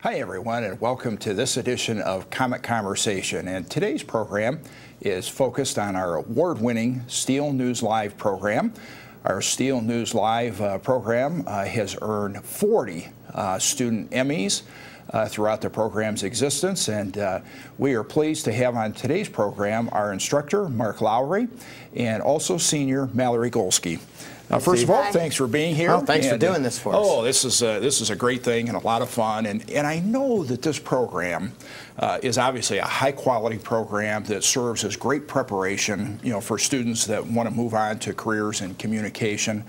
Hi everyone, and welcome to this edition of Comet Conversation. And today's program is focused on our award-winning Steele News Live program. Our Steele News Live program has earned 40 student Emmys throughout the program's existence, and we are pleased to have on today's program our instructor, Mark Lowrie, and also senior Mallory Golski. First of all, thanks for being here. Oh, thanks for doing this for us. Oh, this is a great thing and a lot of fun. And I know that this program is obviously a high-quality program that serves as great preparation, for students that want to move on to careers in communication.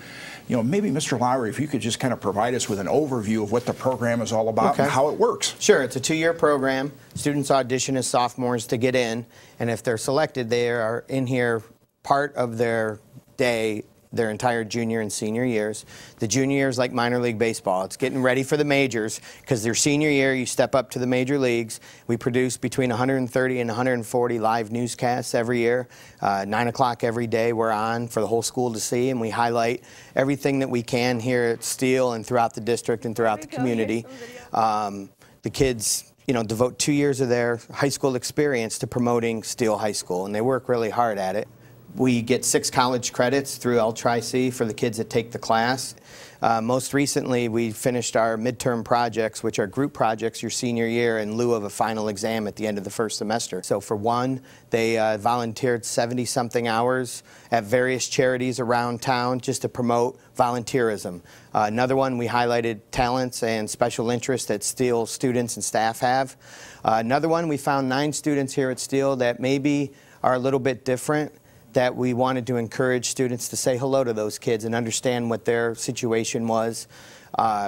Maybe Mr. Lowrie, if you could just kind of provide us with an overview of what the program is all about and how it works. Sure. It's a 2-year program. Students audition as sophomores to get in, and if they're selected, they are in here part of their day, their entire junior and senior years. The junior year is like minor league baseball. It's getting ready for the majors, because their senior year you step up to the major leagues. We produce between 130 and 140 live newscasts every year. 9 o'clock every day we're on for the whole school to see, and we highlight everything that we can here at Steele and throughout the district and throughout the community. The kids devote 2 years of their high school experience to promoting Steele High School, and they work really hard at it. We get 6 college credits through L-Tri-C for the kids that take the class. Most recently, we finished our midterm projects, which are group projects your senior year in lieu of a final exam at the end of the first semester. So for one, they volunteered 70-something hours at various charities around town just to promote volunteerism. Another one, we highlighted talents and special interests that Steele students and staff have. Another one, we found 9 students here at Steele that maybe are a little bit different, that we wanted to encourage students to say hello to those kids and understand what their situation was.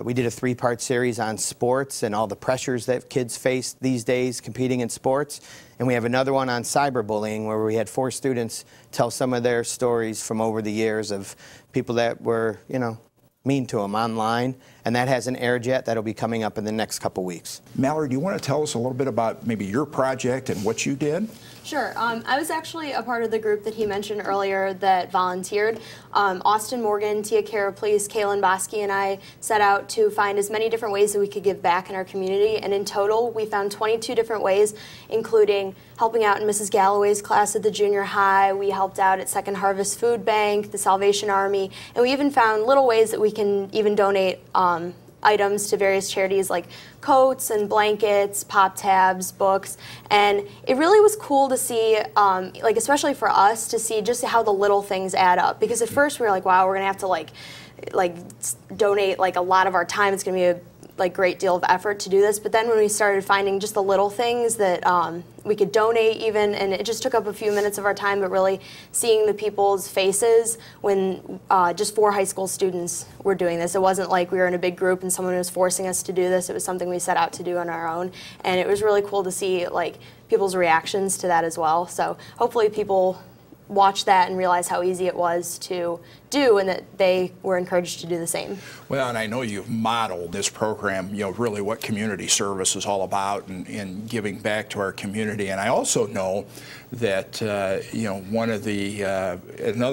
We did a 3-part series on sports and all the pressures that kids face these days competing in sports. And we have another one on cyberbullying, where we had 4 students tell some of their stories from over the years of people that were, mean to them online, and that hasn't aired yet. That'll be coming up in the next couple weeks. Mallory, do you want to tell us a little bit about maybe your project and what you did? Sure. I was actually a part of the group that he mentioned earlier that volunteered. Austin Morgan, Tia Caraplice, Kaylin Bosky, and I set out to find as many different ways that we could give back in our community, and in total we found 22 different ways, including helping out in Mrs. Galloway's class at the junior high. We helped out at Second Harvest Food Bank, the Salvation Army, and we even found little ways that we can even donate items to various charities like coats and blankets, pop tabs, books, and it really was cool to see, especially for us, to see just how the little things add up. Because at first we were like, wow, we're gonna have to donate a lot of our time. It's gonna be a great deal of effort to do this. But then when we started finding just the little things that we could donate even, and it just took up a few minutes of our time, but really seeing the people's faces when just 4 high school students were doing this. It wasn't like we were in a big group and someone was forcing us to do this. It was something we set out to do on our own, and it was really cool to see people's reactions to that as well. So hopefully people watch that and realize how easy it was to do, and that they were encouraged to do the same. Well, and I know you've modeled this program, really what community service is all about, and giving back to our community. And I also know that another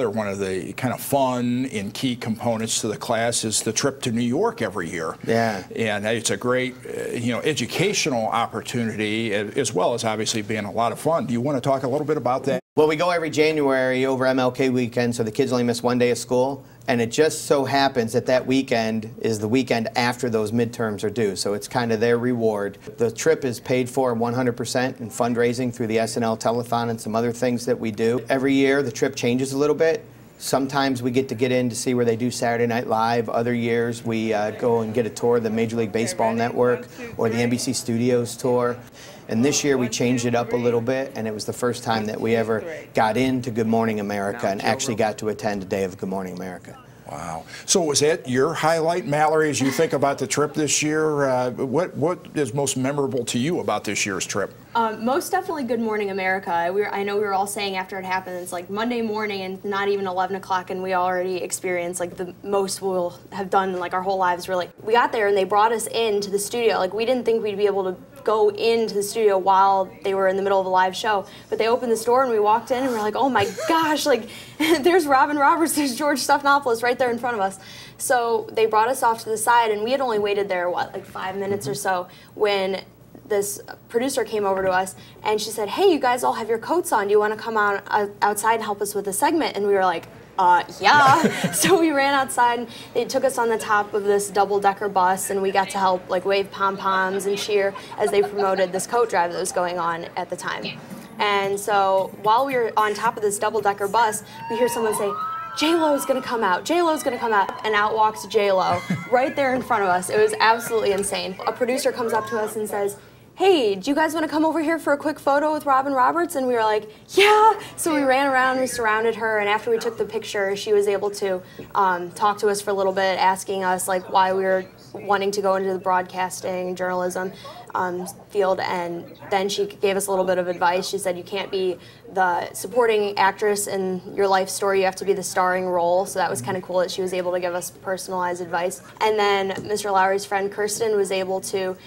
one of the kind of fun and key components to the class is the trip to New York every year. Yeah. And it's a great educational opportunity, as well as obviously being a lot of fun. Do you want to talk a little bit about that? Well, we go every January over MLK weekend, so the kids only miss 1 day of school, and it just so happens that that weekend is the weekend after those midterms are due, so it's kind of their reward. The trip is paid for 100% in fundraising through the SNL Telethon and some other things that we do. Every year the trip changes a little bit. Sometimes we get in to see where they do Saturday Night Live. Other years we go and get a tour of the Major League Baseball Network or the NBC Studios tour. And this year we changed it up a little bit, and it was the first time that we ever got into Good Morning America and actually got to attend a day of Good Morning America. Wow. So was that your highlight, Mallory, as you think about the trip this year? What is most memorable to you about this year's trip? Most definitely Good Morning America. I know we were all saying after it happened, it's like Monday morning and not even 11 o'clock, and we already experienced the most we'll have done in our whole lives, really. We got there and they brought us into the studio. We didn't think we'd be able to go into the studio while they were in the middle of a live show, but they opened the door and we walked in and we're like, oh my gosh, there's Robin Roberts, there's George Stephanopoulos right there in front of us. So they brought us off to the side, and we had only waited there, what, like 5 minutes or so, when this producer came over to us, and she said, hey, you guys all have your coats on. Do you want to come out outside and help us with the segment? And we were like, yeah. So we ran outside, and they took us on the top of this double-decker bus, and we got to help like wave pom-poms and cheer as they promoted this coat drive that was going on at the time. And so while we were on top of this double-decker bus, we hear someone say, J-Lo's gonna come out, J-Lo's gonna come out, and out walks J-Lo right there in front of us. It was absolutely insane. A producer comes up to us and says, hey, do you guys want to come over here for a quick photo with Robin Roberts? And we were like, yeah. So we ran around, we surrounded her, and after we took the picture, she was able to talk to us for a little bit, asking us like why we were wanting to go into the broadcasting, journalism field, and then she gave us a little bit of advice. She said you can't be the supporting actress in your life story, you have to be the starring role. So that was kind of cool that she was able to give us personalized advice. And then Mr. Lowrie's friend Kirsten was able to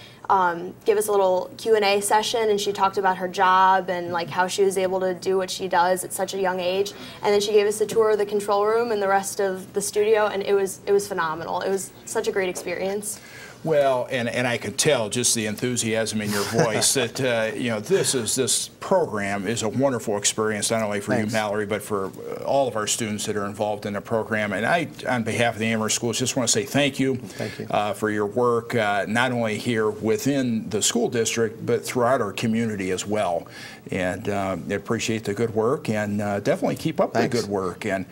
give us a little Q&A session, and she talked about her job and like how she was able to do what she does at such a young age. And then she gave us a tour of the control room and the rest of the studio, and it was phenomenal. It was such a great experience. Well, and I could tell just the enthusiasm in your voice that you know, this program is a wonderful experience, not only for you, Mallory, but for all of our students that are involved in the program. And I, on behalf of the Amherst schools, just want to say thank you for your work, not only here within the school district, but throughout our community as well. And I appreciate the good work, and definitely keep up the good work. And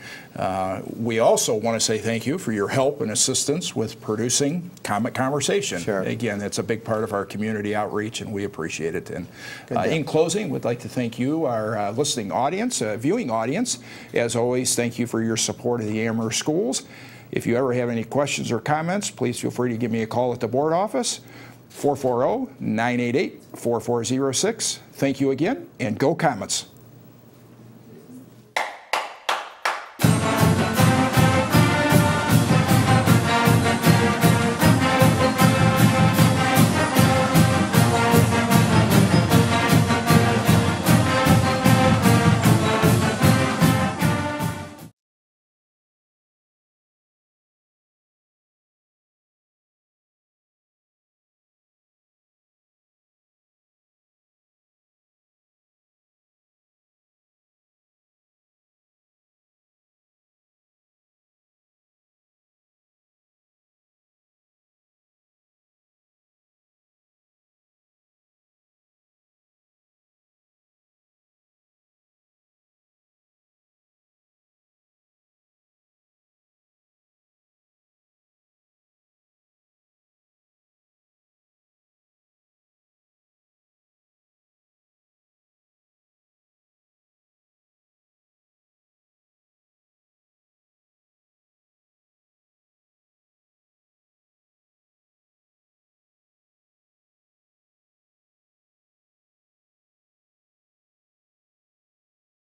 we also want to say thank you for your help and assistance with producing Comet Conversation. Sure. Again, that's a big part of our community outreach, and we appreciate it. And in closing, we'd like to thank you, our listening audience, viewing audience. As always, thank you for your support of the Amherst schools. If you ever have any questions or comments, please feel free to give me a call at the board office, 440-988-4406. Thank you again, and go Comets.